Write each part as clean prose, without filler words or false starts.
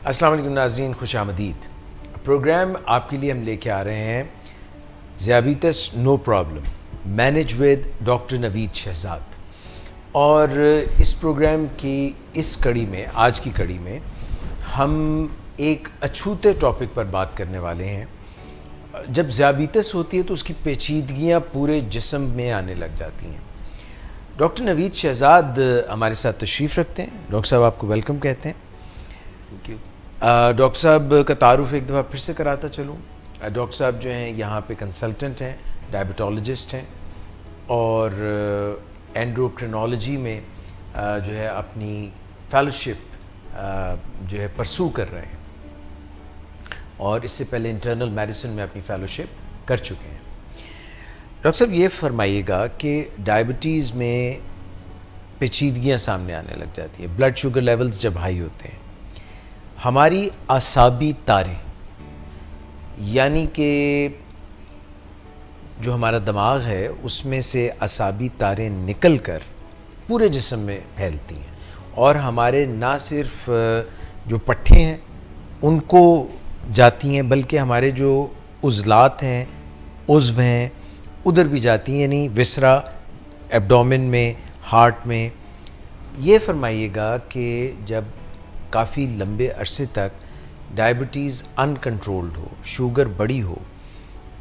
अस्सलाम वालेकुम नाज़रीन, खुशामदीद। प्रोग्राम आपके लिए हम लेके आ रहे हैं diabetes no problem, manage with doctor Naveed Shahzad. और इस प्रोग्राम की इस कड़ी में, आज की कड़ी में, हम एक अछूते टॉपिक पर बात करने वाले हैं। जब ज़ियाबीतस होती है तो उसकी पेचीदगियाँ पूरे जिस्म में आने लग जाती हैं। डॉक्टर नवीद शहजाद हमारे साथ तशरीफ़ रखते हैं। डॉक्टर साहब, आपको वेलकम कहते हैं। Thank you. डॉक्टर साहब का तारुफ एक दफ़ा फिर से कराता चलूँ। डॉक्टर साहब जो हैं यहाँ पे कंसल्टेंट हैं, डायबिटोलॉजिस्ट हैं और एंडोक्रिनोलॉजी में जो है अपनी फेलोशिप जो है परसू कर रहे हैं और इससे पहले इंटरनल मेडिसिन में अपनी फेलोशिप कर चुके हैं। डॉक्टर साहब, ये फरमाइएगा कि डायबिटीज़ में पेचीदगियाँ सामने आने लग जाती हैं, ब्लड शुगर लेवल्स जब हाई होते हैं, हमारी आसाबी तारें यानी कि जो हमारा दिमाग है उसमें से आसाबी तारें निकल कर पूरे जिस्म में फैलती हैं और हमारे ना सिर्फ जो पट्टे हैं उनको जाती हैं बल्कि हमारे जो उज़लात हैं, उज़्व हैं, उधर भी जाती हैं, यानी विसरा, एब्डोमेन में, हार्ट में। ये फरमाइएगा कि जब काफ़ी लंबे अरसे तक डायबिटीज़ अनकंट्रोल्ड हो, शुगर बड़ी हो,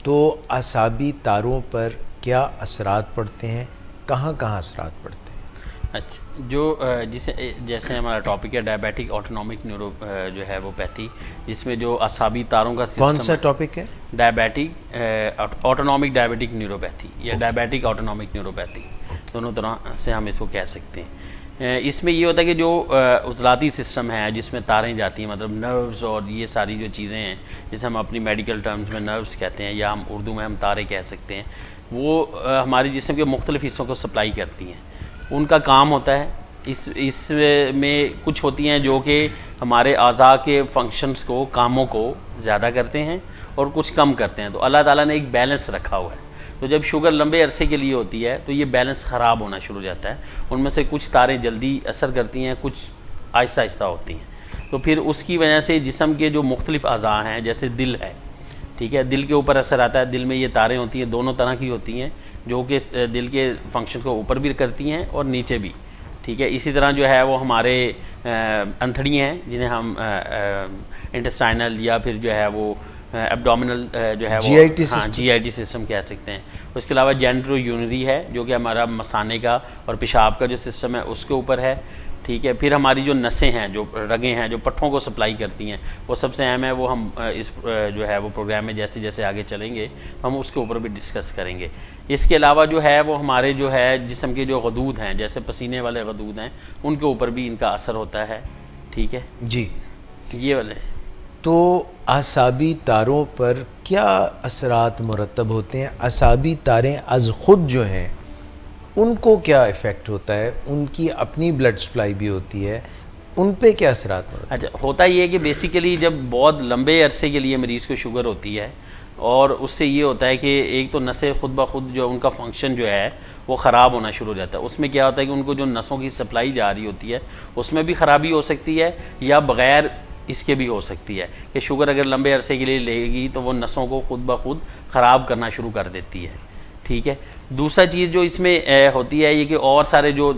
तो आसाबी तारों पर क्या असरात पड़ते हैं, कहाँ कहाँ असरात पड़ते हैं? अच्छा, जो जैसे हमारा टॉपिक है डायबिटिक ऑटोनॉमिक न्यूरो जो है वो पैथी, जिसमें जो असाबी तारों का सिस्टम। कौन सा टॉपिक है? डायबिटिक ऑटोनॉमिक डायबिटिक न्यूरोपैथी या डायबिटिक ऑटोनॉमिक न्यूरोपैथी, दोनों तरह से हम इसको कह सकते हैं। इसमें ये होता है कि जो उज़लाती सिस्टम है जिसमें तारें जाती हैं, मतलब नर्व्स और ये सारी जो चीज़ें हैं जिसे हम अपनी मेडिकल टर्म्स में नर्व्स कहते हैं या हम उर्दू में हम तारे कह सकते हैं, वो हमारे जिस्म के मुख्तलिफ़ हिस्सों को सप्लाई करती हैं। उनका काम होता है इसमें कुछ होती हैं जो कि हमारे अज़ा के फंक्शंस को, कामों को ज़्यादा करते हैं और कुछ कम करते हैं। तो अल्लाह ताला ने एक बैलेंस रखा हुआ है। तो जब शुगर लंबे अरसे के लिए होती है तो ये बैलेंस ख़राब होना शुरू हो जाता है। उनमें से कुछ तारें जल्दी असर करती हैं, कुछ आहिस्ता आहिस्ता होती हैं। तो फिर उसकी वजह से जिस्म के जो मुख्तलिफ़ अज़ा हैं, जैसे दिल है, ठीक है, दिल के ऊपर असर आता है। दिल में ये तारें होती हैं, दोनों तरह की होती हैं, जो कि दिल के फंक्शन को ऊपर भी करती हैं और नीचे भी, ठीक है। इसी तरह जो है वो हमारे अंथड़ी हैं जिन्हें हम इंटेस्टाइनल या फिर जो है वो एब्डोमिनल जो है वो जीआईटी सिस्टम कह सकते हैं। उसके अलावा जेंट्रो यूनरी है जो कि हमारा मसाने का और पेशाब का जो सिस्टम है उसके ऊपर है, ठीक है। फिर हमारी जो नसें हैं, जो रगें हैं, जो पट्ठों को सप्लाई करती हैं, वो सबसे अहम है। वो हम इस जो है वो प्रोग्राम में जैसे जैसे आगे चलेंगे हम उसके ऊपर भी डिस्कस करेंगे। इसके अलावा जो है वो हमारे जो है जिस्म के जो गदूद हैं, जैसे पसीने वाले गदूद हैं, उनके ऊपर भी इनका असर होता है, ठीक है जी। ये वाले। तो आसाबी तारों पर क्या असरात मुरतब होते हैं? आसाबी तारें अज़ ख़ुद जो हैं उनको क्या इफ़ेक्ट होता है? उनकी अपनी ब्लड सप्लाई भी होती है, उन पे क्या असरात मुरतब? अच्छा, होता ये है कि बेसिकली जब बहुत लंबे अरसे के लिए मरीज़ को शुगर होती है और उससे ये होता है कि एक तो नसें खुद ब खुद जो उनका फंक्शन जो है वो ख़राब होना शुरू हो जाता है। उसमें क्या होता है कि उनको जो नसों की सप्लाई जा रही होती है उसमें भी ख़राबी हो सकती है या बग़ैर इसके भी हो सकती है कि शुगर अगर लंबे अरसे के लिए लेगी तो वो नसों को खुद ब खुद ख़राब करना शुरू कर देती है, ठीक है। दूसरा चीज़ जो इसमें होती है ये कि और सारे जो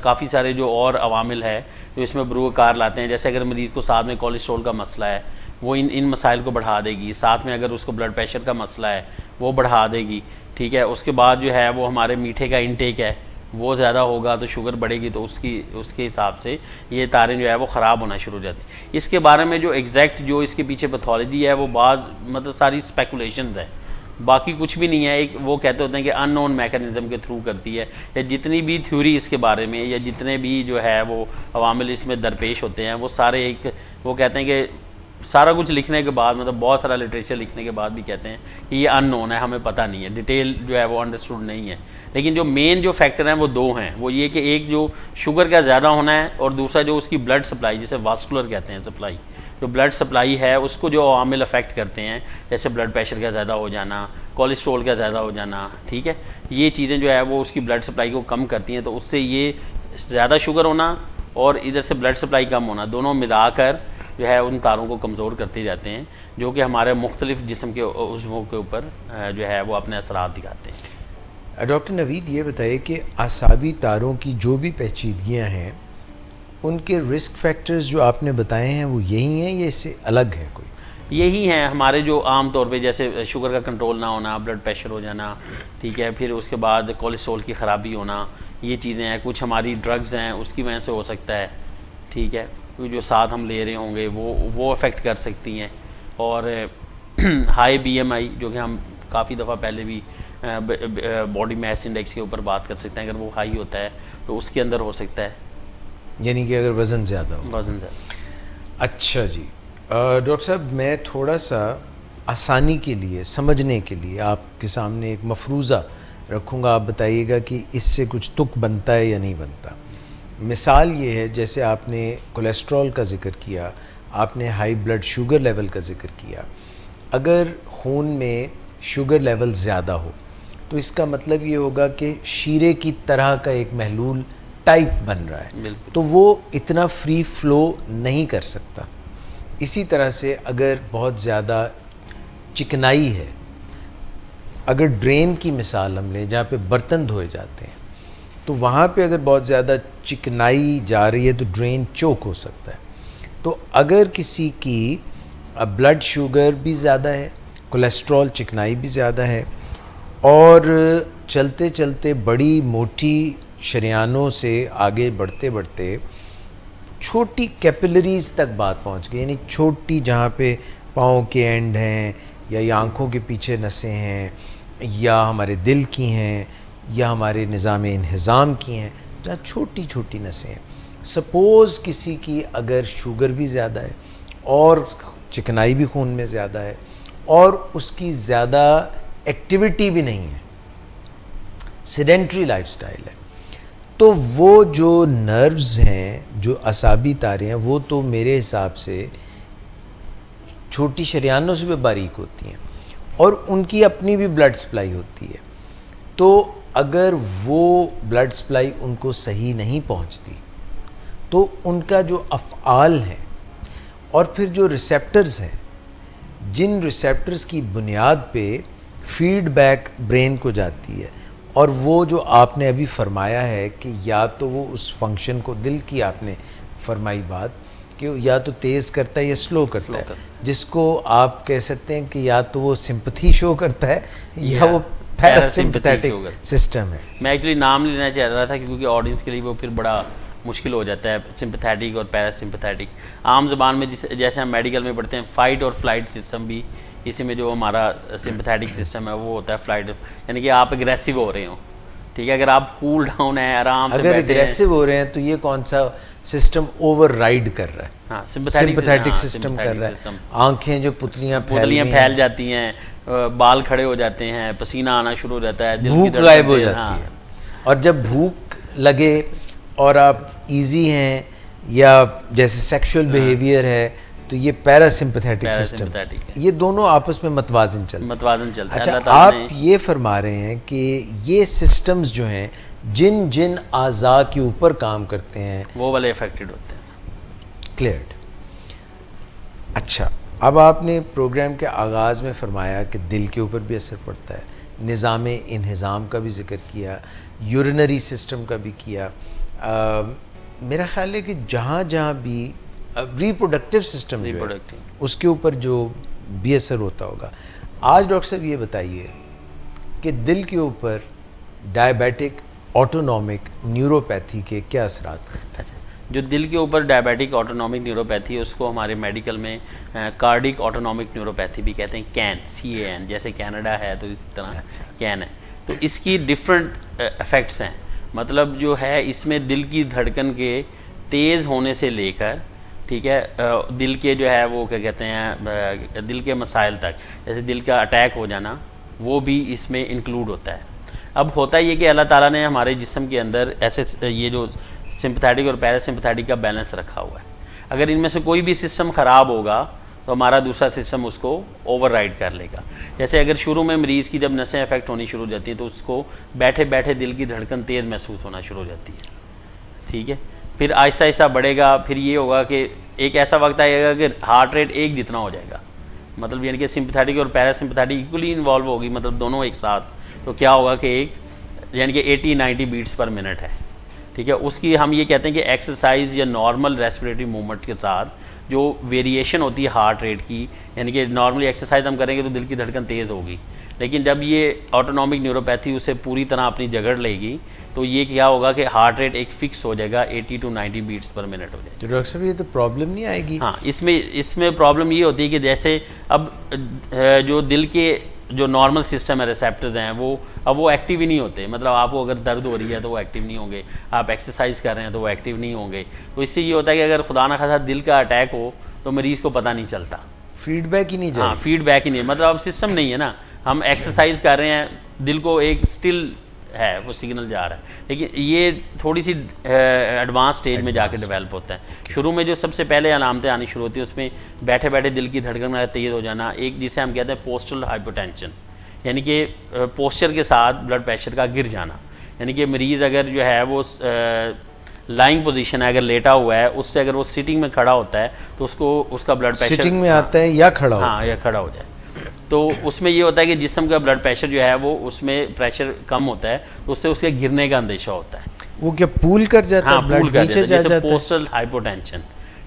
काफ़ी सारे जो और अवामिल है जो इसमें बरूकार लाते हैं। जैसे अगर मरीज़ को साथ में कोलेस्ट्रॉल का मसला है वो इन मसाइल को बढ़ा देगी। साथ में अगर उसको ब्लड प्रेशर का मसला है वो बढ़ा देगी, ठीक है। उसके बाद जो है वो हमारे मीठे का इंटेक है वो ज़्यादा होगा तो शुगर बढ़ेगी, तो उसके हिसाब से ये तारें जो है वो ख़राब होना शुरू हो जाती। इसके बारे में जो एग्जैक्ट जो इसके पीछे पैथोलॉजी है वो मतलब सारी स्पेकुलेशंस है, बाकी कुछ भी नहीं है। एक वो कहते होते हैं कि अननोन मैकेनिज़्म के थ्रू करती है, या जितनी भी थ्योरी इसके बारे में या जितने भी जो है वो अवामिल इसमें दरपेश होते हैं वो सारे एक वो कहते हैं कि सारा कुछ लिखने के बाद, मतलब बहुत सारा लिटरेचर लिखने के बाद भी कहते हैं कि ये अननोन है, हमें पता नहीं है, डिटेल जो है वो अंडरस्टूड नहीं है। लेकिन जो मेन जो फैक्टर हैं वो दो हैं, वो ये कि एक जो शुगर का ज़्यादा होना है और दूसरा जो उसकी ब्लड सप्लाई, जिसे वास्कुलर कहते हैं सप्लाई, जो ब्लड सप्लाई है उसको जो अवामिल अफेक्ट करते हैं, जैसे ब्लड प्रेशर का ज़्यादा हो जाना, कोलेस्ट्रॉल का ज़्यादा हो जाना, ठीक है, ये चीज़ें जो है वो उसकी ब्लड सप्लाई को कम करती हैं। तो उससे ये ज़्यादा शुगर होना और इधर से ब्लड सप्लाई कम होना, दोनों मिलाकर जो है उन तारों को कमज़ोर करते जाते हैं, जो कि हमारे मुख्तलिफ जिस्म के उज़्वों के ऊपर जो है वो अपने असरात दिखाते हैं। डॉक्टर नवीद ये बताइए कि आसाबी तारों की जो भी पेचीदगियाँ हैं उनके रिस्क फैक्टर्स जो आपने बताए हैं वो यही हैं या इससे अलग है कोई? यही हैं हमारे जो आम तौर पे, जैसे शुगर का कंट्रोल ना होना, ब्लड प्रेशर हो जाना, ठीक है, फिर उसके बाद कोलेस्ट्रॉल की ख़राबी होना, ये चीज़ें हैं। कुछ हमारी ड्रग्स हैं उसकी वजह से हो सकता है, ठीक है, जो साथ हम ले रहे होंगे वो अफेक्ट कर सकती हैं। और हाई BMI जो कि हम काफ़ी दफ़ा पहले भी बॉडी मास इंडेक्स के ऊपर बात कर सकते हैं, अगर वो हाई होता है तो उसके अंदर हो सकता है, यानी कि अगर वज़न ज़्यादा हो। वज़न ज़्यादा। अच्छा जी, डॉक्टर साहब मैं थोड़ा सा आसानी के लिए समझने के लिए आपके सामने एक मफरूज़ा रखूँगा, आप बताइएगा कि इससे कुछ तुक बनता है या नहीं बनता। मिसाल ये है, जैसे आपने कोलेस्ट्रॉल का ज़िक्र किया, आपने हाई ब्लड शुगर लेवल का ज़िक्र किया। अगर खून में शुगर लेवल ज़्यादा हो तो इसका मतलब ये होगा कि शीरे की तरह का एक महलूल टाइप बन रहा है, तो वो इतना फ्री फ़्लो नहीं कर सकता। इसी तरह से अगर बहुत ज़्यादा चिकनाई है, अगर ड्रेन की मिसाल हम लें जहाँ पे बर्तन धोए जाते हैं, तो वहाँ पे अगर बहुत ज़्यादा चिकनाई जा रही है तो ड्रेन चोक हो सकता है। तो अगर किसी की ब्लड शुगर भी ज़्यादा है, कोलेस्ट्रॉल, चिकनाई भी ज़्यादा है और चलते चलते बड़ी मोटी शरियानों से आगे बढ़ते बढ़ते छोटी कैपिलरीज़ तक बात पहुंच गई, यानी छोटी जहाँ पे पाँव के एंड हैं या आँखों के पीछे नसें हैं या हमारे दिल की हैं या हमारे निज़ाम इंहिज़ाम की हैं, जहाँ छोटी छोटी नसें हैं। सपोज़ किसी की अगर शुगर भी ज़्यादा है और चिकनाई भी खून में ज़्यादा है और उसकी ज़्यादा एक्टिविटी भी नहीं है, सेडेंट्री लाइफस्टाइल है, तो वो जो नर्व्स हैं, जो असाबी तारें हैं, वो तो मेरे हिसाब से छोटी शरियानों से भी बारीक होती हैं और उनकी अपनी भी ब्लड सप्लाई होती है। तो अगर वो ब्लड सप्लाई उनको सही नहीं पहुंचती तो उनका जो अफ़आल है और फिर जो रिसेप्टर्स हैं, जिन रिसेप्टर्स की बुनियाद पे फीडबैक ब्रेन को जाती है, और वो जो आपने अभी फरमाया है कि या तो वो उस फंक्शन को, दिल की आपने फरमाई बात कि या तो तेज़ करता है या स्लो करता है, जिसको आप कह सकते हैं कि या तो वो सिंपथी शो करता है या वो पैरासिम्पैथिक सिस्टम है। मैं एक्चुअली नाम लेना चाह रहा था क्योंकि ऑडियंस के लिए वो फिर बड़ा मुश्किल हो जाता है, सिंपैथेटिक और पैरासिम्पैथिक। आम ज़बान में जैसे हम मेडिकल में पढ़ते हैं, फ़ाइट और फ्लाइट सिस्टम भी इसी में जो हमारा सिंपैथेटिक सिस्टम है वो होता है फ्लाइट, यानी कि आप एग्रेसिव हो रहे हो, ठीक है। अगर आप कूल डाउन है, आराम से अगर एग्रेसिव हो रहे हैं तो ये कौन सा सिस्टम ओवरराइड कर रहा है? हाँ, सिंपैथेटिक सिस्टम कर रहा है। आंखें जो पुतलियां फैल जाती हैं, बाल खड़े हो जाते हैं, पसीना आना शुरू हो जाता है, भूख गायब हो जाती है। और जब भूख लगे और आप इजी हैं या जैसे सेक्सुअल बिहेवियर है तो ये पैरासिम्पैथिक सिस्टम, ये दोनों आपस में मतवाजन चलते हैं। अच्छा, आप ये फरमा रहे हैं कि ये सिस्टम्स जो हैं जिन जिन आज़ा के ऊपर काम करते हैं वो वाले अफेक्टेड होते हैं। क्लियर्ड। अच्छा, अब आपने प्रोग्राम के आगाज़ में फरमाया कि दिल के ऊपर भी असर पड़ता है, निज़ाम इंहिज़ाम का भी जिक्र किया, यूरिनरी सिस्टम का भी किया। मेरा ख़्याल है कि जहाँ जहाँ भी रिप्रोडक्टिव सिस्टम जो है उसके ऊपर जो भी असर होता होगा। आज डॉक्टर साहब ये बताइए कि दिल के ऊपर डायबिटिक ऑटोनॉमिक न्यूरोपैथी के क्या असरात हैं? अच्छा, जो दिल के ऊपर डायबिटिक ऑटोनॉमिक न्यूरोपैथी है उसको हमारे मेडिकल में कार्डिक ऑटोनॉमिक न्यूरोपैथी भी कहते हैं, CAN, जैसे कनाडा है तो इसी तरह CAN है। तो इसकी डिफरेंट इफ़ेक्ट्स हैं, मतलब जो है इसमें दिल की धड़कन के तेज़ होने से लेकर, ठीक है, दिल के जो है वो क्या कहते हैं दिल के मसाइल तक, जैसे दिल का अटैक हो जाना, वो भी इसमें इंक्लूड होता है। अब होता ये कि अल्लाह ताला ने हमारे जिस्म के अंदर ऐसे ये जो सिंपैथेटिक और पैरासिम्पैथिक का बैलेंस रखा हुआ है। अगर इनमें से कोई भी सिस्टम ख़राब होगा तो हमारा दूसरा सिस्टम उसको ओवरराइड कर लेगा। जैसे अगर शुरू में मरीज़ की जब नसें अफेक्ट होनी शुरू हो जाती हैं तो उसको बैठे बैठे दिल की धड़कन तेज़ महसूस होना शुरू हो जाती है, ठीक है। फिर आहिस्ता आहिस्ता बढ़ेगा, फिर ये होगा कि एक ऐसा वक्त आएगा कि हार्ट रेट एक जितना हो जाएगा, मतलब यानी कि सिंपैथेटिक और पैरासिम्पैथेटिक इक्वली इन्वॉल्व होगी, मतलब दोनों एक साथ, तो क्या होगा कि एक यानी कि 80-90 बीट्स पर मिनट है, ठीक है। उसकी हम ये कहते हैं कि एक्सरसाइज या नॉर्मल रेस्पिरेटरी मूवमेंट के साथ जो वेरिएशन होती है हार्ट रेट की, यानी कि नॉर्मली एक्सरसाइज हम करेंगे तो दिल की धड़कन तेज़ होगी, लेकिन जब ये ऑटोनॉमिक न्यूरोपैथी उसे पूरी तरह अपनी जगड़ लेगी तो ये क्या होगा कि हार्ट रेट एक फिक्स हो जाएगा, 80-90 बीट्स पर मिनट हो जाएगा। तो डॉक्टर साहब ये तो प्रॉब्लम नहीं आएगी? हाँ, इसमें प्रॉब्लम ये होती है कि जैसे अब जो दिल के जो नॉर्मल सिस्टम है, रिसेप्टर्स हैं, वो एक्टिव ही नहीं होते, मतलब आपको अगर दर्द हो रही है तो वो एक्टिव नहीं होंगे, आप एक्सरसाइज कर रहे हैं तो वो एक्टिव नहीं होंगे। तो इससे ये होता है कि अगर खुदा ना खासा दिल का अटैक हो तो मरीज़ को पता नहीं चलता, फीडबैक ही नहीं जाएगा। हाँ, फीडबैक ही नहीं, मतलब अब सिस्टम नहीं है ना, हम एक्सरसाइज कर रहे हैं, दिल को एक स्टिल है वो सिग्नल जा रहा है, लेकिन ये थोड़ी सी एडवांस स्टेज में जाके डेवलप होता है। शुरू में जो सबसे पहले अलामतें आनी शुरू होती है उसमें बैठे बैठे दिल की धड़कन तेज़ हो जाना, एक जिसे हम कहते हैं पोस्टल हाइपोटेंशन, यानी कि पोस्चर के साथ ब्लड प्रेशर का गिर जाना, यानी कि मरीज़ अगर जो है वो लाइंग पोजीशन है, अगर लेटा हुआ है, उससे अगर वो सिटिंग में खड़ा होता है तो उसका ब्लड प्रेशर सिटिंग में आता है या खड़ा होता है? हाँ, या खड़ा हो जाए, तो उसमें ये होता है कि जिस्म का ब्लड प्रेशर जो है वो उसमें प्रेशर कम होता है, तो उससे उसके गिरने का अंदेशा होता है। वो क्या पूल कर जाता है? हाँ, पूल कर नीचे जाता है, जैसे है? पोस्टल हाइपोटेंशन,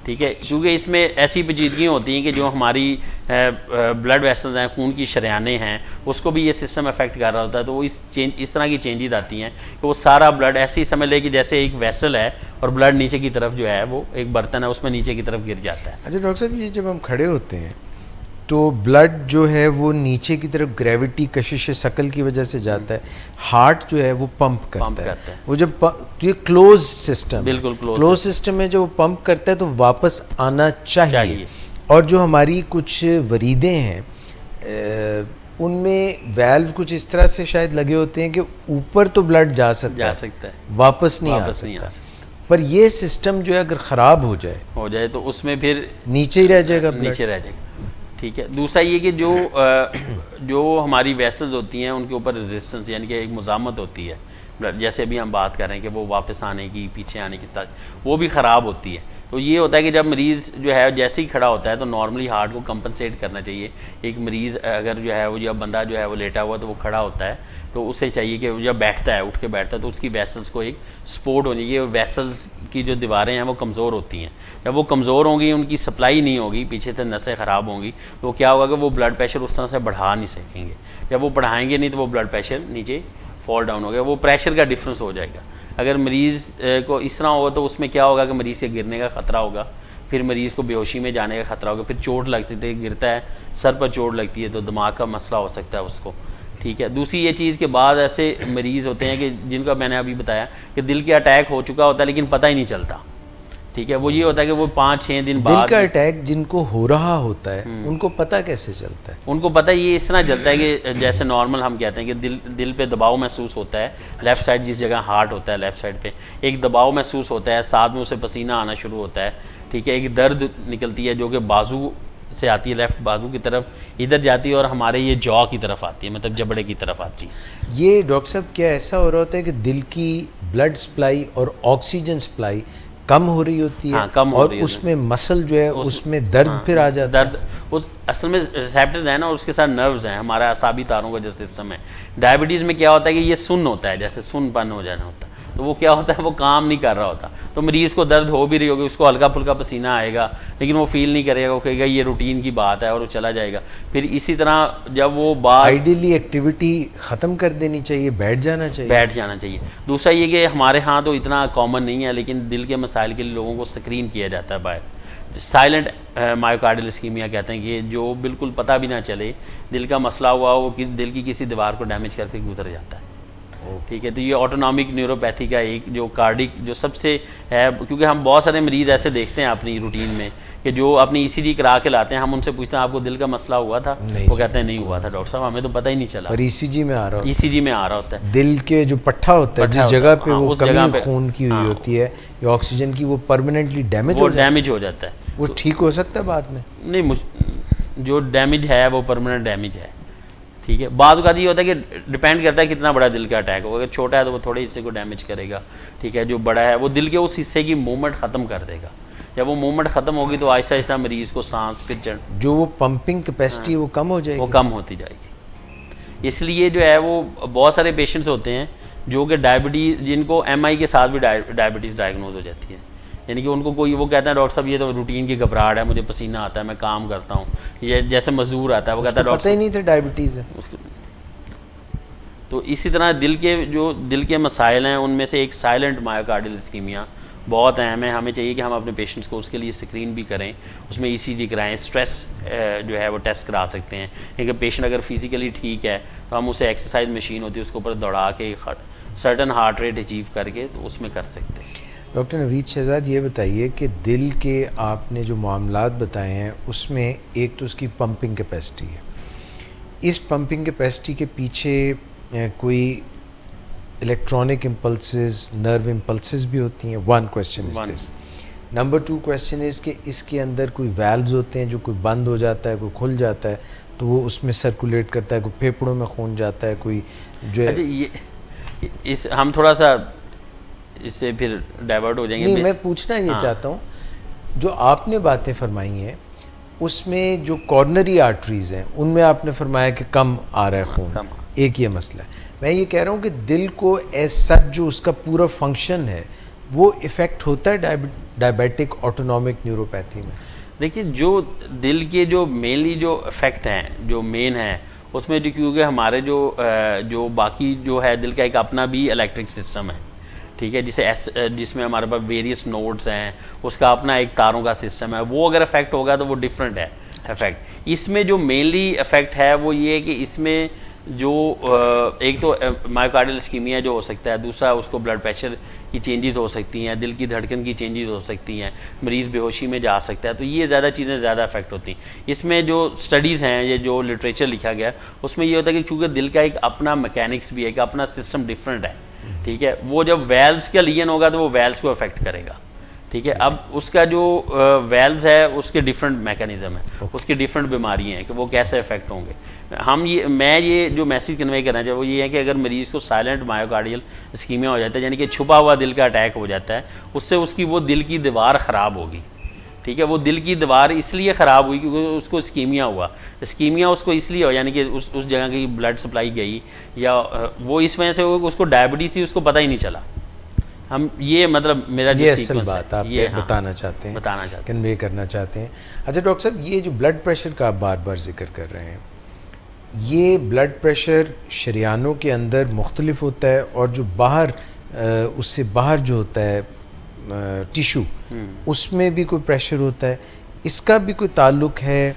ठीक है, क्योंकि इसमें ऐसी पेचीदगियाँ होती हैं कि जो हमारी ब्लड वेसल्स हैं, खून की शरियानें हैं, उसको भी ये सिस्टम अफेक्ट कर रहा होता है, तो वो इस तरह की चेंजेस आती हैं कि वो सारा ब्लड ऐसे ही समझ ले कि जैसे एक वेसल है और ब्लड नीचे की तरफ जो है वो एक बर्तन है उसमें नीचे की तरफ गिर जाता है। अच्छा डॉक्टर साहब, ये जब हम खड़े होते हैं तो ब्लड जो है वो नीचे की तरफ ग्रेविटी कशिश शकल की वजह से जाता है, हार्ट जो है वो पंप करता है। वो जब तो ये क्लोज सिस्टम, बिल्कुल क्लोज सिस्टम में जो पंप करता है तो वापस आना चाहिए। और जो हमारी कुछ वरीदे हैं उनमें वैल्व कुछ इस तरह से शायद लगे होते हैं कि ऊपर तो ब्लड जा सकता है, वापस नहीं आ सकता। पर ये सिस्टम जो है अगर ख़राब हो जाए तो उसमें फिर नीचे ही रह जाएगा, नीचे रह जाएगा, ठीक है। दूसरा ये कि जो हमारी वेसल्स होती हैं उनके ऊपर रेजिस्टेंस यानी कि एक मुज़ामत होती है, जैसे अभी हम बात कर रहे हैं कि वो वापस आने की, पीछे आने के साथ वो भी ख़राब होती है। तो ये होता है कि जब मरीज़ जो है जैसे ही खड़ा होता है तो नॉर्मली हार्ट को कंपनसेट करना चाहिए। एक मरीज़ अगर जो है वो जब बंदा जो है वो लेटा हुआ तो वो खड़ा होता है तो उसे चाहिए कि जब बैठता है, उठ के बैठता है, तो उसकी वेसल्स को एक सपोर्ट होनी चाहिए। वेसल्स की जो दीवारें हैं वो कमज़ोर होती हैं, जब वो कमज़ोर होंगी, उनकी सप्लाई नहीं होगी, पीछे से नसें ख़राब होंगी, तो क्या होगा कि वो ब्लड प्रेशर उस तरह से बढ़ा नहीं सकेंगे। जब वो बढ़ाएंगे नहीं तो वो ब्लड प्रेशर नीचे फॉल डाउन हो गया, वो प्रेशर का डिफरेंस हो जाएगा। अगर मरीज़ को इस तरह होगा तो उसमें क्या होगा कि मरीज़ से गिरने का ख़तरा होगा, फिर मरीज़ को बेहोशी में जाने का ख़तरा होगा, फिर चोट लग सकती है, गिरता है सर पर चोट लगती है तो दिमाग का मसला हो सकता है उसको, ठीक है। दूसरी ये चीज़ के बाद ऐसे मरीज़ होते हैं कि जिनका मैंने अभी बताया कि दिल के अटैक हो चुका होता है लेकिन पता ही नहीं चलता, ठीक है। वो ये होता है कि वो 5-6 दिन बाद दिल का अटैक जिनको हो रहा होता है उनको पता कैसे चलता है? उनको पता ये इस तरह चलता है कि जैसे नॉर्मल हम कहते हैं कि दिल पे दबाव महसूस होता है, लेफ़्ट साइड जिस जगह हार्ट होता है लेफ़्ट साइड पे एक दबाव महसूस होता है, साथ में उसे पसीना आना शुरू होता है, ठीक है। एक दर्द निकलती है जो कि बाजू से आती है, लेफ़्ट बाजू की तरफ इधर जाती है और हमारे ये जॉ की तरफ आती है, मतलब जबड़े की तरफ आती है। ये डॉक्टर साहब क्या ऐसा हो रहा होता है कि दिल की ब्लड सप्लाई और ऑक्सीजन सप्लाई कम हो रही होती है? हाँ, कम हो और रही उसमें मसल जो है उसमें दर्द फिर आ जाता है। दर्द उस असल में रिसेप्टर्स हैं ना, और उसके साथ नर्व्स हैं, हमारा असाबी तारों का जो सिस्टम है। डायबिटीज़ में क्या होता है कि ये सुन्न होता है, जैसे सुन्नपन हो जाना होता है, तो वो क्या होता है वो काम नहीं कर रहा होता, तो मरीज़ को दर्द हो भी रही होगी, उसको हल्का फुल्का पसीना आएगा लेकिन वो फील नहीं करेगा, वो कहेगा ये रूटीन की बात है और वो चला जाएगा। फिर इसी तरह जब वो बात आइडियली एक्टिविटी ख़त्म कर देनी चाहिए, बैठ जाना चाहिए। दूसरा ये कि हमारे यहाँ तो इतना कॉमन नहीं है लेकिन दिल के मसाइल के लिए लोगों को स्क्रीन किया जाता है बाहर, साइलेंट मायोकार्डियल इस्कीमिया कहते हैं कि जो बिल्कुल पता भी ना चले दिल का मसला हुआ हो, कि दिल की किसी दीवार को डैमेज करके गुजर जाता है, ठीक है। तो ये ऑटोनॉमिक न्यूरोपैथी का एक जो कार्डिक जो सबसे है, क्योंकि हम बहुत सारे मरीज़ ऐसे देखते हैं अपनी रूटीन में कि जो अपनी ECG करा के लाते हैं, हम उनसे पूछते हैं आपको दिल का मसला हुआ था, वो कहते हैं नहीं हुआ था डॉक्टर साहब, हमें तो पता ही नहीं चला। और ECG में आ रहा होता है दिल के जो पट्टा होता है, जिस जगह पे वो कमी खून की हुई होती है या ऑक्सीजन की, वो परमानेंटली डैमेज हो जाता है। वो ठीक हो सकता है बाद में? नहीं, जो डैमेज है वो परमानेंट डैमेज है, ठीक है। बाद का ये होता है कि डिपेंड करता है कितना बड़ा दिल का अटैक होगा, अगर छोटा है तो वो थोड़े हिस्से को डैमेज करेगा, ठीक है। जो बड़ा है वो दिल के उस हिस्से की मूवमेंट ख़त्म कर देगा, जब वो मूवमेंट ख़त्म होगी तो आहिस्ता आहिस्ता मरीज़ को सांस फिर चढ़, जो वो पंपिंग कैपेसिटी है वो कम हो जाएगी। वो कम होती जाएगी। इसलिए जो है वो बहुत सारे पेशेंट्स होते हैं जो कि डायबिटीज़, जिनको एमआई के साथ भी डायबिटीज़ डायग्नोज हो जाती है, यानी कि उनको कोई, वो कहता है डॉक्टर साहब ये तो रूटीन की घबराहट है, मुझे पसीना आता है, मैं काम करता हूँ, ये जैसे मजदूर आता है वो कहता है पता ही नहीं था डायबिटीज़ है उसको। तो इसी तरह दिल के मसाइल हैं, उनमें से एक साइलेंट मायोकार्डियल इस्कीमिया बहुत अहम है। हमें चाहिए कि हम अपने पेशेंट्स को उसके लिए स्क्रीन भी करें, उसमें ईसीजी कराएं, स्ट्रेस जो है वो टेस्ट करा सकते हैं। क्योंकि पेशेंट अगर फिज़िकली ठीक है तो हम उसे एक्सरसाइज मशीन होती है उसके ऊपर दौड़ा के सर्टन हार्ट रेट अचीव करके तो उसमें कर सकते हैं। डॉक्टर नवीद शहजाद, ये बताइए कि दिल के आपने जो मामलात बताए हैं उसमें एक तो उसकी पंपिंग कैपेसिटी है, इस पंपिंग कैपेसिटी के पीछे कोई इलेक्ट्रॉनिक इम्पल्सेस, नर्व इम्पल्सेस भी होती हैं। One question is this. Number two question is कि इसके अंदर कोई वैल्व्स होते हैं जो कोई बंद हो जाता है, कोई खुल जाता है तो वो उसमें सर्कुलेट करता है, कोई फेफड़ों में खून जाता है, कोई जो है। अच्छा, ये इस हम थोड़ा सा इससे फिर डाइवर्ट हो जाएंगे। नहीं, मैं पूछना ये चाहता हूँ, जो आपने बातें फरमाई हैं उसमें जो कॉर्नरी आर्टरीज़ हैं उनमें आपने फरमाया कि कम आ रहा है खून, एक ये मसला है। मैं ये कह रहा हूँ कि दिल को एज सच जो उसका पूरा फंक्शन है वो इफ़ेक्ट होता है डायबिटिक ऑटोनॉमिक न्यूरोपैथी में? देखिए, जो दिल के जो मेनली जो इफ़ेक्ट हैं, जो मेन है उसमें जो, क्योंकि हमारे जो बाकी जो है दिल का एक अपना भी इलेक्ट्रिक सिस्टम है, ठीक है, जिसमें हमारे पास वेरियस नोड्स हैं, उसका अपना एक तारों का सिस्टम है, वो अगर इफेक्ट होगा तो वो डिफरेंट है इफेक्ट। इसमें जो मेनली इफेक्ट है वो ये है कि इसमें जो एक तो मायोकार्डियल इस्कीमिया जो हो सकता है, दूसरा उसको ब्लड प्रेशर की चेंजेस हो सकती हैं, दिल की धड़कन की चेंजेस हो सकती हैं, मरीज़ बेहोशी में जा सकता है, तो ये ज़्यादा चीज़ें ज़्यादा इफेक्ट होती हैं। इसमें जो स्टडीज़ हैं, ये जो लिटरेचर लिखा गया उसमें ये होता है कि चूँकि दिल का एक अपना मैकेनिक्स भी है, एक अपना सिस्टम डिफरेंट है, ठीक है, वो जब वेल्व्स का लीन होगा तो वो वेल्व्स को अफेक्ट करेगा, ठीक है। अब उसका जो वेल्व्स है उसके डिफरेंट मैकेनिज्म है, उसकी डिफरेंट बीमारी हैं कि वो कैसे अफेक्ट होंगे। मैं ये जो मैसेज कन्वे करना चाहिए वो ये है कि अगर मरीज़ को साइलेंट मायोकार्डियल इस्कीमिया हो जाता है, यानी कि छुपा हुआ दिल का अटैक हो जाता है, उससे उसकी वो दिल की दीवार ख़राब होगी, ठीक है। वो दिल की दीवार इसलिए ख़राब हुई क्योंकि उसको इस्कीमिया हुआ। इस्कीमिया उसको इसलिए हो, यानी कि उस जगह की ब्लड सप्लाई गई, या वो इस वजह से हो कि उसको डायबिटीज़ थी, उसको पता ही नहीं चला। हम ये मतलब मेरा ये असल बात आप ये बताना चाहते हैं, कन्वे करना चाहते हैं। अच्छा डॉक्टर साहब, ये जो ब्लड प्रेशर का आप बार बार जिक्र कर रहे हैं, ये ब्लड प्रेशर शरियानों के अंदर मुख्तलिफ होता है और जो बाहर उससे बाहर जो होता है टिशू, उसमें भी कोई प्रेशर होता है, इसका भी कोई ताल्लुक है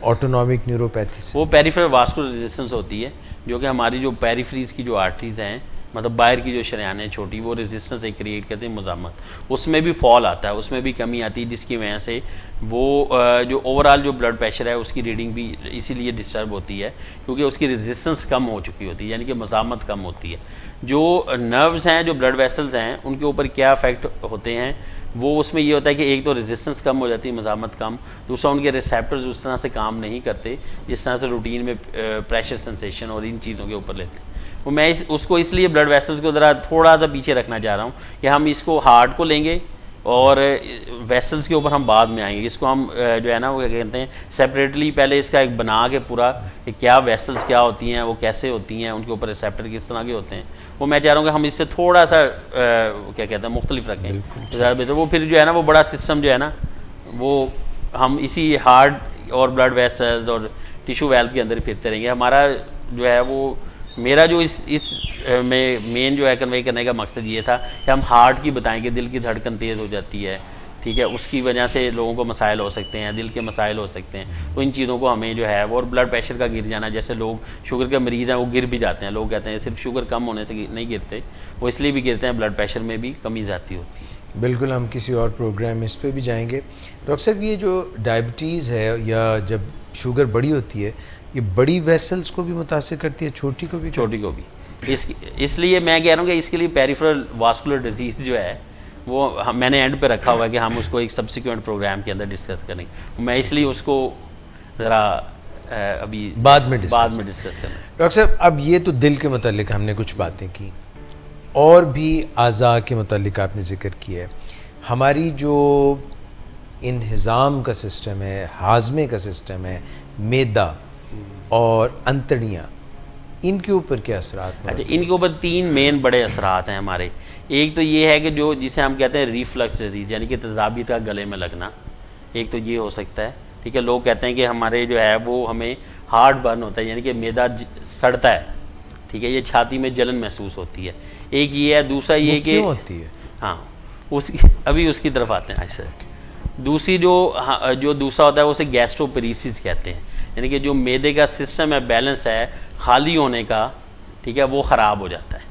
ऑटोनॉमिक न्यूरोपैथी से? वो पेरिफेरल वास्कुलर रेजिस्टेंस होती है, जो कि हमारी जो पेरिफ्रीज की जो आर्टरीज हैं, मतलब बाहर की जो शरियानें छोटी, वो रेजिस्टेंस एक क्रिएट करते हैं, मुजामत, उसमें भी फॉल आता है, उसमें भी कमी आती है, जिसकी वजह से वो जो ओवरऑल जो ब्लड प्रेशर है उसकी रीडिंग भी इसीलिए डिस्टर्ब होती है, क्योंकि उसकी रेजिस्टेंस कम हो चुकी होती है, यानी कि मुजामत कम होती है। जो नर्व्स हैं, जो ब्लड वेसल्स हैं, उनके ऊपर क्या इफेक्ट होते हैं, वो उसमें ये होता है कि एक तो रेजिस्टेंस कम हो जाती है, मजामत कम, दूसरा उनके रिसेप्टर्स उस तरह से काम नहीं करते जिस तरह से रूटीन में प्रेशर सेंसेशन और इन चीज़ों के ऊपर लेते हैं। वो मैं उसको इसलिए ब्लड वेसल्स को ज़रा थोड़ा सा पीछे रखना चाह रहा हूँ कि हम इसको हार्ट को लेंगे और वेसल्स के ऊपर हम बाद में आएंगे। इसको हम जो है ना वो क्या कहते हैं, सेपरेटली पहले इसका एक बना के पूरा कि क्या वेसल्स क्या होती हैं, वो कैसे होती हैं, उनके ऊपर रिसेप्टर किस तरह के होते हैं, वो मैं चाह रहा हूँ कि हम इससे थोड़ा सा क्या कहते हैं मुख्तलिफ रखें ज़्यादा बेहतर। वो फिर जो है ना वो बड़ा सिस्टम जो है ना वो हम इसी हार्ट और ब्लड वेसल्स और टिशू वेल्व के अंदर फिरते रहेंगे। हमारा जो है वो मेरा जो इस में मेन जो है कन्वे करने का मकसद ये था कि हम हार्ट की बताएं कि दिल की धड़कन तेज़ हो जाती है, ठीक है, उसकी वजह से लोगों को मसाइल हो सकते हैं, दिल के मसाइल हो सकते हैं, तो इन चीज़ों को हमें जो है वो, और ब्लड प्रेशर का गिर जाना, जैसे लोग शुगर के मरीज़ हैं वो गिर भी जाते हैं, लोग कहते हैं सिर्फ शुगर कम होने से नहीं गिरते, वो इसलिए भी गिरते हैं, ब्लड प्रेशर में भी कमी ज़्यादा होती है। बिल्कुल, हम किसी और प्रोग्राम में इस पर भी जाएंगे। डॉक्टर साहब, ये जो डायबिटीज़ है या जब शुगर बड़ी होती है, ये बड़ी वेसल्स को भी मुतासिर करती है, छोटी को भी? छोटी को भी। इसलिए मैं कह रहा हूँ कि इसके लिए पेरिफेरल वास्कुलर डिजीज़ जो है वो मैंने एंड पे रखा हुआ है कि हम उसको एक सब्सिक्वेंट प्रोग्राम के अंदर डिस्कस करेंगे। मैं इसलिए उसको ज़रा अभी बाद में डिस्कस करना। डॉक्टर साहब, अब ये तो दिल के मुतालिक हमने कुछ बातें की, और भी आज़ा के मुतालिक आपने जिक्र किया है। हमारी जो इंहिज़ाम का सिस्टम है, हाजमे का सिस्टम है, मैदा और अंतड़ियाँ, इनके ऊपर क्या असरात? अच्छा, इनके ऊपर 3 मेन बड़े असरात हैं हमारे। एक तो ये है कि जो जिसे हम कहते हैं रिफ्लक्स डिजीज़, यानी कि तेज़ाबियत का गले में लगना, एक तो ये हो सकता है। ठीक है, लोग कहते हैं कि हमारे जो है वो हमें हार्ट बर्न होता है, यानी कि मैदा सड़ता है। ठीक है, ये छाती में जलन महसूस होती है। एक ये है। दूसरा ये कि क्यों होती है? हाँ, अभी उसकी तरफ आते हैं ऐसे। दूसरी जो दूसरा होता है उसे गैस्ट्रोपेरिसिस कहते हैं, यानी कि जो मैदे का सिस्टम है, बैलेंस है खाली होने का, ठीक है, वो ख़राब हो जाता है।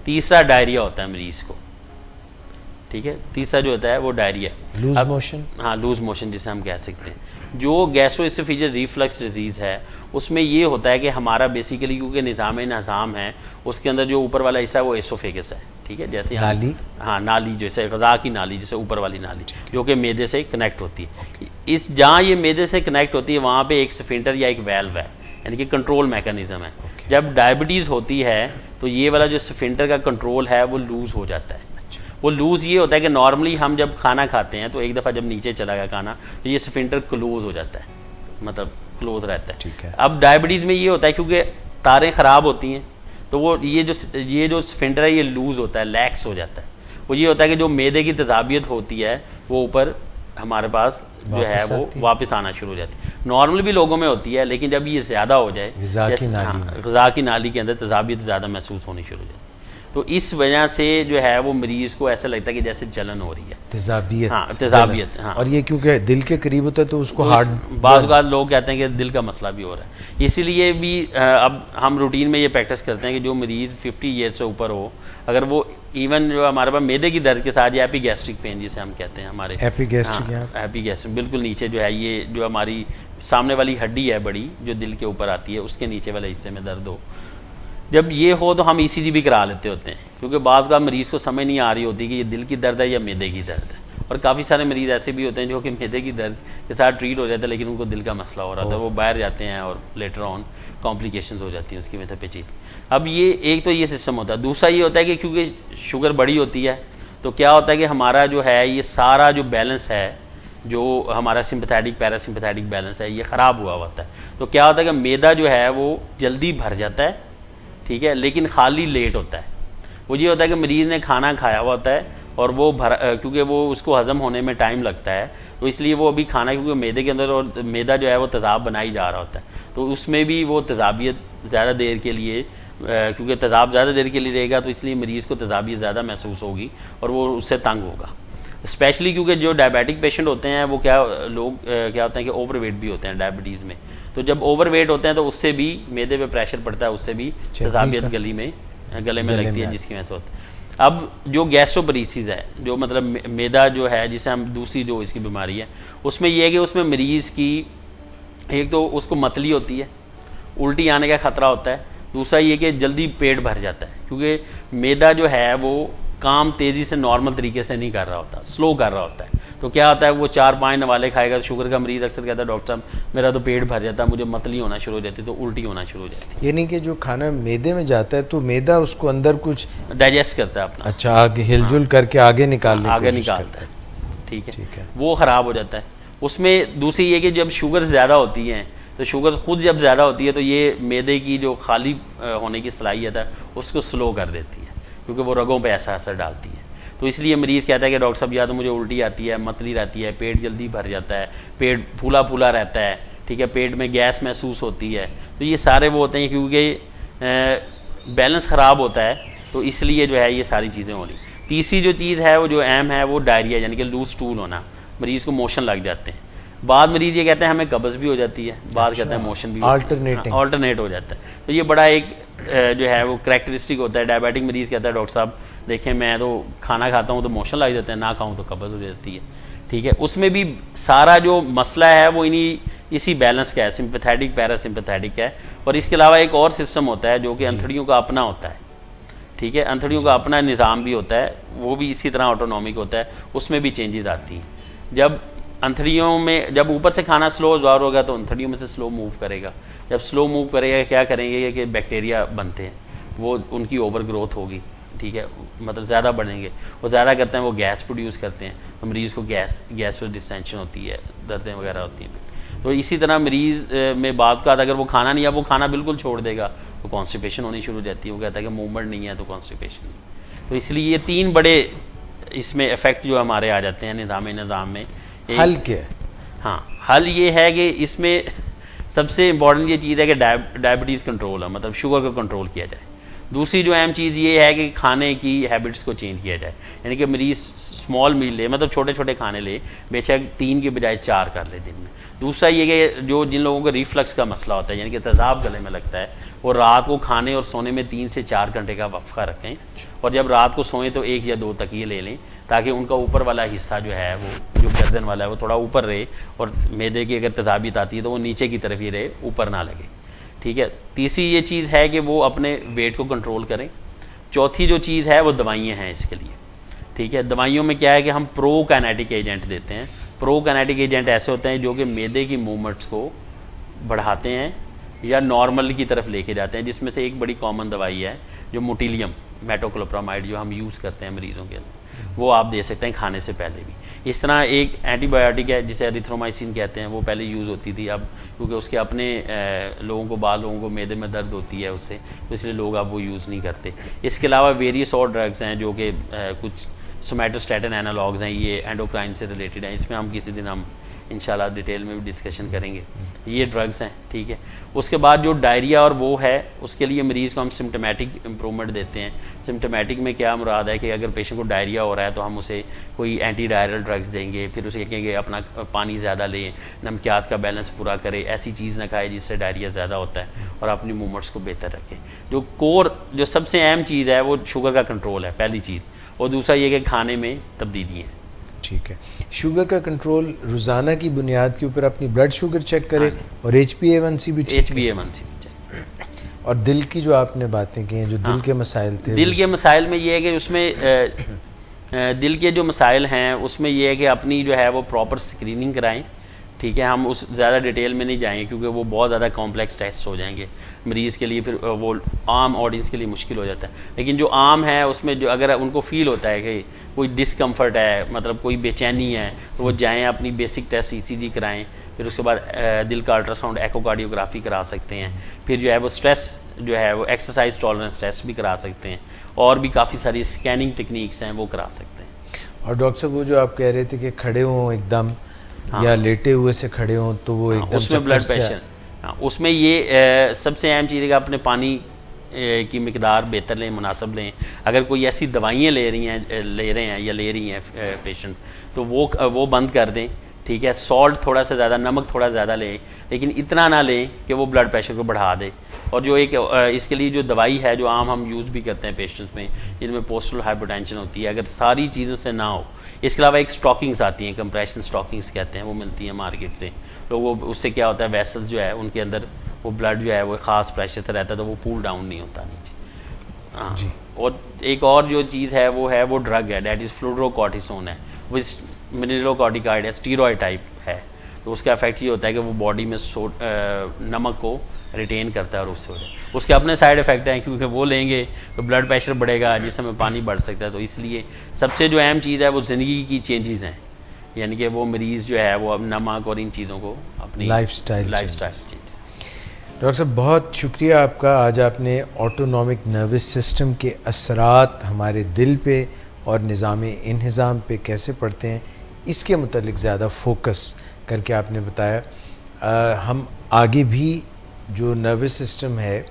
तीसरा डायरिया होता है मरीज़ को। ठीक है, तीसरा जो होता है वो डायरिया, लूज मोशन। हाँ, लूज मोशन जिसे हम कह सकते हैं। जो गैस्ट्रोएसोफेजियल रिफ्लक्स डिजीज़ है उसमें ये होता है कि हमारा बेसिकली क्योंकि निज़ाम नज़ाम है, उसके अंदर जो ऊपर वाला हिस्सा है वो एसोफेगस है। ठीक है, जैसे नाली, हाँ, नाली जैसे ग़ज़ा की नाली, जैसे ऊपर वाली नाली जो कि मैदे से कनेक्ट होती है। इस जहाँ ये मैदे से कनेक्ट होती है वहाँ पे एक स्फिंक्टर या एक वेल्व है, यानी कि कंट्रोल मैकेनिज़्म है। जब डायबिटीज़ होती है तो ये वाला जो स्फिंक्टर का कंट्रोल है वो लूज़ हो जाता है। वो लूज़ ये होता है कि नॉर्मली हम जब खाना खाते हैं तो एक दफ़ा जब नीचे चला गया खाना तो ये स्फिंक्टर क्लोज हो जाता है, मतलब क्लोज रहता है। ठीक है। अब डायबिटीज़ में ये होता है क्योंकि तारें ख़राब होती हैं तो वो ये जो स्फिंक्टर है ये लूज़ होता है, लैक्स हो जाता है। वो ये होता है कि जो मैदे की तेज़ाबियत होती है वो ऊपर हमारे पास जो है वो वापस आना शुरू हो जाती है। नॉर्मल भी लोगों में होती है, लेकिन जब ये ज़्यादा हो जाए, ग़ज़ा की नाली के अंदर तेज़ाबियत ज़्यादा महसूस होनी शुरू हो जाती है, तो इस वजह से जो है वो मरीज़ को ऐसा लगता है कि जैसे जलन हो रही है, तेज़ाबियत। हाँ, तेज़ाबियत। हाँ, और ये क्योंकि दिल के करीब होता है तो उसको तो हार्ट, बाद लोग कहते हैं कि दिल का मसला भी हो रहा है। इसीलिए भी अब हम रूटीन में ये प्रैक्टिस करते हैं कि जो मरीज़ 50 ईयर्स से ऊपर हो, अगर वो इवन जो हमारे पास मैदे की दर्द के साथ या एपीगैस्ट्रिक पेन जिसे हम कहते हैं, हमारे एपीगैस्ट्रिक बिल्कुल नीचे जो है, ये जो हमारी सामने वाली हड्डी है बड़ी जो दिल के ऊपर आती है, उसके नीचे वाले हिस्से में दर्द हो, जब ये हो तो हम ईसीजी भी करा लेते होते हैं, क्योंकि बाद का मरीज़ को समझ नहीं आ रही होती कि ये दिल की दर्द है या मैदे की दर्द है। और काफ़ी सारे मरीज़ ऐसे भी होते हैं जो कि मैदे की दर्द के साथ ट्रीट हो जाते हैं लेकिन उनको दिल का मसला हो रहा था, वो बाहर जाते हैं और लेटर ऑन कॉम्प्लिकेशंस हो जाती हैं उसकी वजह पे चीज़। अब ये एक तो ये सिस्टम होता है। दूसरा ये होता है कि क्योंकि शुगर बड़ी होती है तो क्या होता है कि हमारा जो है ये सारा जो बैलेंस है, जो हमारा सिंपैथेटिक पैरासिम्पैथेटिक बैलेंस है, ये ख़राब हुआ होता है। तो क्या होता है कि मैदा जो है वो जल्दी भर जाता है, ठीक है, लेकिन खाली लेट होता है। वो ये होता है कि मरीज़ ने खाना खाया हुआ होता है और वो क्योंकि वो उसको हज़म होने में टाइम लगता है, तो इसलिए वो अभी खाना, क्योंकि मैदे के अंदर और मैदा जो है वो तेज़ाब बनाई जा रहा होता है, तो उसमें भी वो तेज़ाबियत ज़्यादा देर के लिए, क्योंकि तेज़ाब ज़्यादा देर के लिए रहेगा तो इसलिए मरीज़ को तेज़ाबियत ज़्यादा महसूस होगी और वो उससे तंग होगा। स्पेशली क्योंकि जो डायबिटिक पेशेंट होते हैं वो क्या होता है कि ओवरवेट भी होते हैं डायबिटीज़ में, तो जब ओवरवेट होते हैं तो उससे भी मैदे पे प्रेशर पड़ता है, उससे भी तेज़ाबियत गले में लगती है, जिसकी वजह से होता है। अब जो गैस्ट्रोपेरिसिस है, जो मतलब मैदा जो है जिसे हम दूसरी जो इसकी बीमारी है, उसमें यह है कि उसमें मरीज़ की एक तो उसको मतली होती है, उल्टी आने का ख़तरा होता है। दूसरा ये कि जल्दी पेट भर जाता है, क्योंकि मैदा जो है वो काम तेज़ी से नॉर्मल तरीके से नहीं कर रहा होता, स्लो कर रहा होता है। तो क्या होता है, वो 4-5 नवाले खाएगा। शुगर का मरीज़ अक्सर कहता है डॉक्टर साहब मेरा तो पेट भर जाता है, मुझे मतली होना शुरू हो जाती है, तो उल्टी होना शुरू हो जाती है। यानी कि जो खाना मैदे में जाता है तो मैदा उसको अंदर कुछ डाइजेस्ट करता है अपना, अच्छा, आगे हिलजुल करके आगे निकालता है, ठीक है, वो ख़राब हो जाता है। उसमें दूसरी ये कि जब शुगर ज़्यादा होती है तो शुगर खुद जब ज़्यादा होती है तो ये मैदे की जो खाली होने की सलाहियत है उसको स्लो कर देती है, क्योंकि वो रगों पे ऐसा असर डालती है। तो इसलिए मरीज़ कहता है कि डॉक्टर साहब या तो मुझे उल्टी आती है, मतली रहती है, पेट जल्दी भर जाता है, पेट फूला फूला रहता है, ठीक है, पेट में गैस महसूस होती है। तो ये सारे वो होते हैं क्योंकि बैलेंस ख़राब होता है, तो इसलिए जो है ये सारी चीज़ें हो रही। तीसरी जो चीज़ है वो जो अहम है वो डायरिया, यानी कि लूज स्टूल होना, मरीज़ को मोशन लग जाते हैं। बाद मरीज़ ये कहते हैं हमें कब्ज़ भी हो जाती है, बाद कहते हैं मोशन भी अल्टरनेट हो जाता है। तो ये बड़ा एक जो है वो करैक्टरिस्टिक होता है। डायबिटिक मरीज़ कहता है डॉक्टर साहब देखें मैं तो खाना खाता हूँ तो मोशन लग जाता है, ना खाऊँ तो कब्ज़ हो जाती है, ठीक है। उसमें भी सारा जो मसला है वो इसी बैलेंस का है, सिंपैथेटिक पैरासिम्पैथेटिक है। और इसके अलावा एक और सिस्टम होता है जो कि अंथड़ियों का अपना होता है, ठीक है, अंथड़ियों का अपना निज़ाम भी होता है, वो भी इसी तरह ऑटोनॉमिक होता है, उसमें भी चेंजेस आती हैं। जब अंथड़ियों में जब ऊपर से खाना स्लो ज़ाहिर होगा तो अंथड़ियों में से स्लो मूव करेगा, जब स्लो मूव करेगा क्या करेंगे कि बैक्टीरिया बनते हैं, वो उनकी ओवर ग्रोथ होगी, ठीक है, मतलब ज़्यादा बढ़ेंगे, वो ज़्यादा करते हैं, वो गैस प्रोड्यूस करते हैं, तो मरीज़ को गैस में डिस्टेंशन होती है, दर्दें वगैरह होती हैं। तो इसी तरह मरीज़ में बात का अगर वो खाना नहीं है, वो खाना बिल्कुल छोड़ देगा तो कॉन्स्टिपेशन होनी शुरू हो जाती है। वो कहता है कि मूवमेंट नहीं है तो कॉन्स्टिपेशन नहीं। तो इसलिए ये 3 बड़े इसमें इफ़ेक्ट जो हमारे आ जाते हैं निज़ाम में। हल क्या है? हाँ, हल ये है कि इसमें सबसे इम्पॉर्टेंट ये चीज़ है कि डायबिटीज़ कंट्रोल है, मतलब शुगर को कंट्रोल किया जाए। दूसरी जो अहम चीज़ ये है कि खाने की हैबिट्स को चेंज किया जाए, यानी कि मरीज़ स्मॉल मील ले, मतलब छोटे छोटे खाने ले, बेशक 3 के बजाय 4 कर ले दिन में। दूसरा ये कि जो जिन लोगों को रिफ्लक्स का मसला होता है, यानी कि तेज़ाब गले में लगता है, वो रात को खाने और सोने में 3 से 4 घंटे का वक्फा रखें, और जब रात को सोएं तो 1 या 2 तकिए ले लें, ताकि उनका ऊपर वाला हिस्सा जो है वो जो गर्दन वाला है वो थोड़ा ऊपर रहे, और मैदे की अगर तेज़ाबियत आती है तो वो नीचे की तरफ ही रहे, ऊपर ना लगे। ठीक है। तीसरी ये चीज़ है कि वो अपने वेट को कंट्रोल करें। चौथी जो चीज़ है वो दवाइयाँ हैं इसके लिए। ठीक है, दवाइयों में क्या है कि हम प्रो काइनेटिक एजेंट देते हैं। प्रो काइनेटिक एजेंट ऐसे होते हैं जो कि मैदे की मूवमेंट्स को बढ़ाते हैं या नॉर्मल की तरफ लेके जाते हैं, जिसमें से एक बड़ी कॉमन दवाई है जो मोटिलियम मेटोक्लोप्रामाइड जो हम यूज़ करते हैं मरीज़ों के अंदर, वो आप दे सकते हैं खाने से पहले भी। इस तरह एक एंटीबायोटिक है जिसे एरिथ्रोमाइसिन कहते हैं, वो पहले यूज़ होती थी, अब क्योंकि उसके अपने बाद लोगों को मैदे में दर्द होती है उससे, तो इसलिए लोग अब वो यूज़ नहीं करते। इसके अलावा वेरियस और ड्रग्स हैं जो कि कुछ सोमैटोस्टैटिन एनालॉग्स हैं, ये एंडोक्राइन से रिलेटेड हैं, इसमें हम किसी दिन हम इंशाल्लाह डिटेल में भी डिस्कशन करेंगे। ये ड्रग्स हैं। ठीक है। उसके बाद जो डायरिया और वो है, उसके लिए मरीज़ को हम सिम्टोमेटिक इम्प्रूवमेंट देते हैं। सिम्टोमेटिक में क्या मुराद है कि अगर पेशेंट को डायरिया हो रहा है तो हम उसे कोई एंटी डायरल ड्रग्स देंगे, फिर उसे कहेंगे अपना पानी ज़्यादा लें, नमकियात का बैलेंस पूरा करे, ऐसी चीज़ ना खाए जिससे डायरिया ज़्यादा होता है, और अपनी मूवमेंट्स को बेहतर रखें। जो कोर जो सबसे अहम चीज़ है वो शुगर का कंट्रोल है, पहली चीज़, और दूसरा ये कि खाने में तब्दीली है। ठीक है। शुगर का कंट्रोल रोज़ाना की बुनियाद के ऊपर अपनी ब्लड शुगर चेक करें, और HbA1c भी चेक करें। HbA1c भी चेक। और दिल की जो आपने बातें की हैं, जो दिल के मसाइल थे, दिल के मसाइल में ये है कि उसमें दिल के जो मसाइल हैं उसमें ये है कि अपनी जो है वो प्रॉपर स्क्रीनिंग कराएं। ठीक है, हम उस ज़्यादा डिटेल में नहीं जाएंगे क्योंकि वो बहुत ज़्यादा कॉम्प्लेक्स टेस्ट हो जाएंगे मरीज़ के लिए, फिर वो आम ऑडियंस के लिए मुश्किल हो जाता है। लेकिन जो आम है उसमें जो अगर उनको फ़ील होता है कि कोई डिस्कम्फर्ट है, मतलब कोई बेचैनी है, तो वो जाएँ अपनी बेसिक टेस्ट ECG कराएँ, फिर उसके बाद दिल का अल्ट्रासाउंड एकोकार्डियोग्राफी करा सकते हैं, फिर जो है वो स्ट्रेस जो है वो एक्सरसाइज टॉलरेंस टेस्ट भी करा सकते हैं, और भी काफ़ी सारी स्कैनिंग टेक्निक्स हैं वो करा सकते हैं। और डॉक्टर साहब वो जो आप कह रहे थे कि खड़े हों एकदम, हाँ, या लेटे हुए से खड़े हों तो वो एकदम उसमें ब्लड प्रेशर, उसमें ये सबसे अहम चीज़ है कि अपने पानी की मिकदार बेहतर लें, मुनासिब लें। अगर कोई ऐसी दवाइयाँ ले रहे हैं पेशेंट, तो वो बंद कर दें। ठीक है, सॉल्ट थोड़ा सा ज़्यादा, नमक थोड़ा ज़्यादा लें, लेकिन इतना ना लें कि वो ब्लड प्रेशर को बढ़ा दे। और जो एक इसके लिए जो दवाई है जो आम हम यूज़ भी करते हैं पेशेंट्स में, जिनमें पोस्टल हाइपरटेंशन होती है, अगर सारी चीज़ों से ना हो, इसके अलावा एक स्टॉकिंग्स आती हैं, कंप्रेशन स्टॉकिंग्स कहते हैं, वो मिलती हैं मार्केट से। तो वो उससे क्या होता है, वेसल जो है उनके अंदर वो ब्लड जो है वो ख़ास प्रेशर से रहता है, तो वो पुल डाउन नहीं होता नीचे। हाँ जी। और एक और जो चीज़ है वो ड्रग है, डेट इज़ फ्लूरोकॉर्टिसोन है, वो मिनरलोकॉर्टिकाइड है, स्टीरॉयड टाइप है। तो उसका इफेक्ट ये होता है कि वो बॉडी में नमक को रिटेन करता है, और उससे हो जाए। उसके अपने साइड इफ़ेक्ट हैं, क्योंकि वो लेंगे तो ब्लड प्रेशर बढ़ेगा, जिसमें पानी बढ़ सकता है। तो इसलिए सबसे जो अहम चीज़ है वो ज़िंदगी की चेंजेस हैं, यानी कि वो मरीज़ जो है वो अब नमक और इन चीज़ों को अपनी लाइफस्टाइल चेंजेस। डॉक्टर साहब बहुत शुक्रिया आपका, आज आपने ऑटोनॉमिक नर्वस सिस्टम के असरात हमारे दिल पे और निज़ाम पे कैसे पड़ते हैं, इसके मुतालिक ज़्यादा फोकस करके आपने बताया। हम आगे भी जो नर्वस सिस्टम है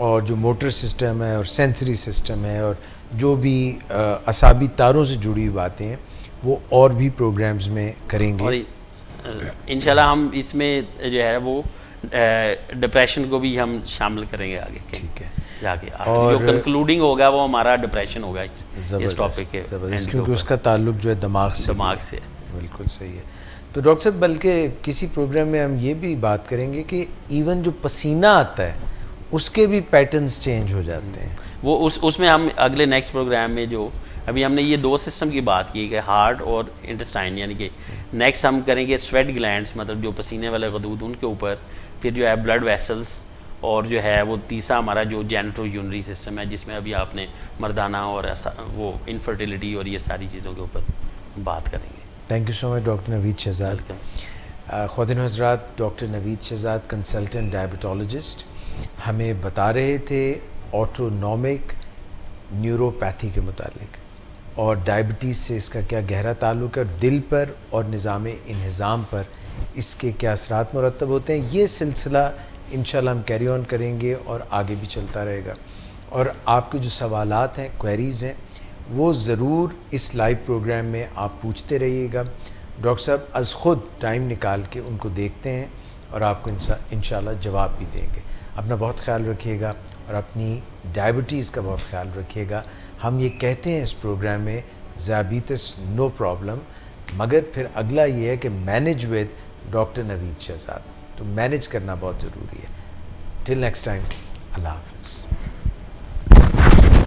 और जो मोटर सिस्टम है और सेंसरी सिस्टम है और जो भी असाबी तारों से जुड़ी हुई बातें हैं वो और भी प्रोग्राम्स में करेंगे, और इंशाल्लाह हम इसमें जो है वो डिप्रेशन को भी हम शामिल करेंगे आगे। ठीक है, जाके और जो कंक्लूडिंग होगा वो हमारा डिप्रेशन होगा इस टॉपिक के, क्योंकि उसका ताल्लुक जो है दिमाग से है। बिल्कुल सही है। तो डॉक्टर साहब बल्कि किसी प्रोग्राम में हम ये भी बात करेंगे कि इवन जो पसीना आता है उसके भी पैटर्न्स चेंज हो जाते हैं, वो उसमें हम अगले नेक्स्ट प्रोग्राम में जो अभी हमने ये 2 सिस्टम की बात की कि हार्ट और इंटेस्टाइन, यानी कि नेक्स्ट हम करेंगे स्वेट ग्लैंड्स, मतलब जो पसीने वाले गदूद उनके ऊपर, फिर जो है ब्लड वेसल्स, और जो है वो तीसरा हमारा जो जेनेटो यूनरी सिस्टम है, जिसमें अभी आपने मर्दाना और ऐसा वो इनफर्टिलिटी और ये सारी चीज़ों के ऊपर बात करेंगे। Thank you so much doctor Naveed Shahzad. Welcome. ख़ुवातीन व हज़रात, doctor Naveed Shahzad consultant diabetologist हमें बता रहे थे ऑटोनॉमिक न्यूरोपैथी के मुतालिक और डायबिटीज़ से इसका क्या गहरा ताल्लुक़ है और दिल पर और निज़ाम इंहिज़ाम पर इसके क्या असरात मुरतब होते हैं। ये सिलसिला इंशाल्लाह हम कैरी ऑन करेंगे और आगे भी चलता रहेगा। और आपके जो सवालात हैं, क्वेरीज़ हैं, वो ज़रूर इस लाइव प्रोग्राम में आप पूछते रहिएगा। डॉक्टर साहब अज़ ख़ुद टाइम निकाल के उनको देखते हैं और आपको इंशाल्लाह जवाब भी देंगे। अपना बहुत ख्याल रखिएगा और अपनी डायबिटीज़ का बहुत ख्याल रखिएगा। हम ये कहते हैं इस प्रोग्राम में ज़ियाबीतस नो प्रॉब्लम, मगर फिर अगला ये है कि manage with doctor Naveed Shahzad. तो मैनेज करना बहुत ज़रूरी है। टिल नेक्स्ट टाइम, अल्लाह हाफ़िज़।